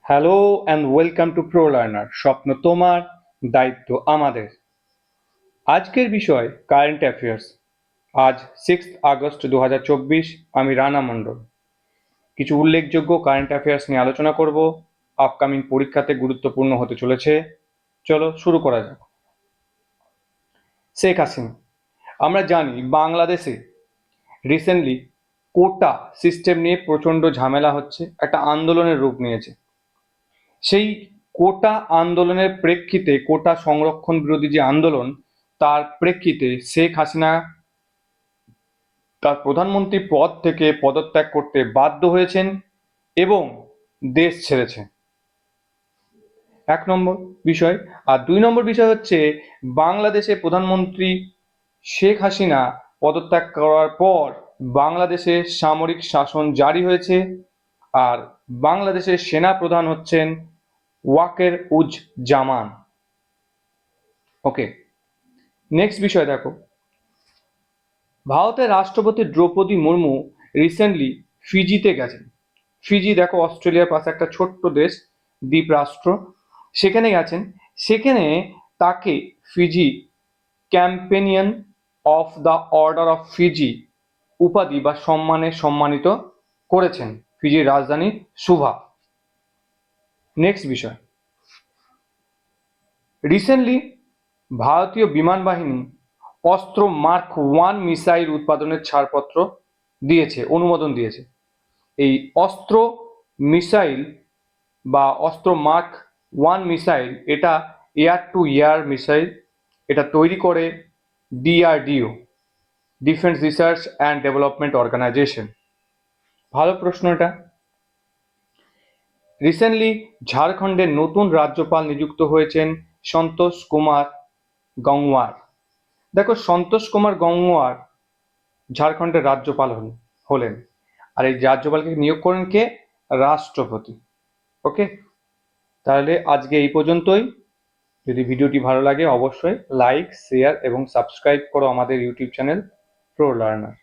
Hello and welcome to pro learner. স্বপ্ন তোমার, দায়িত্ব আমাদের। আজকের বিষয় কারেন্ট অ্যাফেয়ার্স। আজ 6 আগস্ট 2024। আমি রানা মণ্ডল। কিছু উল্লেখযোগ্য কারেন্ট অ্যাফেয়ার্স নিয়ে আলোচনা করব। আপকামিং পরীক্ষাতে গুরুত্বপূর্ণ হতে চলেছে। চলো শুরু করা যাক। শেখ হাসিনা। আমরা জানি বাংলাদেশে রিসেন্টলি কোটা সিস্টেম নিয়ে প্রচণ্ড ঝামেলা হচ্ছে, একটা আন্দোলনের রূপ নিয়েছে। সেই কোটা আন্দোলনের প্রেক্ষিতে, কোটা সংরক্ষণ বিরোধী যে আন্দোলন, তার প্রেক্ষিতে শেখ হাসিনা তার প্রধানমন্ত্রী পদ থেকে পদত্যাগ করতে বাধ্য হয়েছেন এবং দেশ ছেড়েছে। 1 নম্বর বিষয়। আর 2 নম্বর বিষয় হচ্ছে, বাংলাদেশে প্রধানমন্ত্রী শেখ হাসিনা পদত্যাগ করার পর বাংলাদেশে সামরিক শাসন জারি হয়েছে, আর বাংলাদেশের সেনা প্রধান হচ্ছেন ওয়াকের উজ জামান। ওকে, নেক্সট বিষয় দেখো। ভারতের রাষ্ট্রপতি দ্রৌপদী মুর্মু রিসেন্টলি ফিজিতে গেছেন। ফিজি দেখো অস্ট্রেলিয়ার পাশে একটা ছোট্ট দেশ, দ্বীপ রাষ্ট্র। সেখানে গেছেন। সেখানে তাকে Fiji companion of the order of Fiji উপাধি বা সম্মানে সম্মানিত করেছেন ফিজির রাজধানী সুভা। নেক্সট বিষয়। রিসেন্টলি ভারতীয় বিমান বাহিনী অস্ত্র মার্ক 1 মিসাইল উৎপাদনের ছাড়পত্র দিয়েছে, অনুমোদন দিয়েছে। এই অস্ত্র মিসাইল বা অস্ত্র মার্ক 1 মিসাইল, এটা এয়ার টু এয়ার মিসাইল। এটা তৈরি করে DRDO, defence research and development organisation. ভালো প্রশ্ন এটা। রিসেন্টলি ঝাড়খণ্ডের নতুন রাজ্যপাল নিযুক্ত হয়েছেন সন্তোষ কুমার গংওয়ার। দেখো, সন্তোষ কুমার গংওয়ার ঝাড়খণ্ডের রাজ্যপাল হলেন। আর এই রাজ্যপালকে নিয়োগ করেন কে? রাষ্ট্রপতি। ওকে, তাহলে আজকে এই পর্যন্তই। যদি ভিডিওটি ভালো লাগে অবশ্যই লাইক, শেয়ার এবং সাবস্ক্রাইব করো আমাদের ইউটিউব চ্যানেল প্রো লার্নার।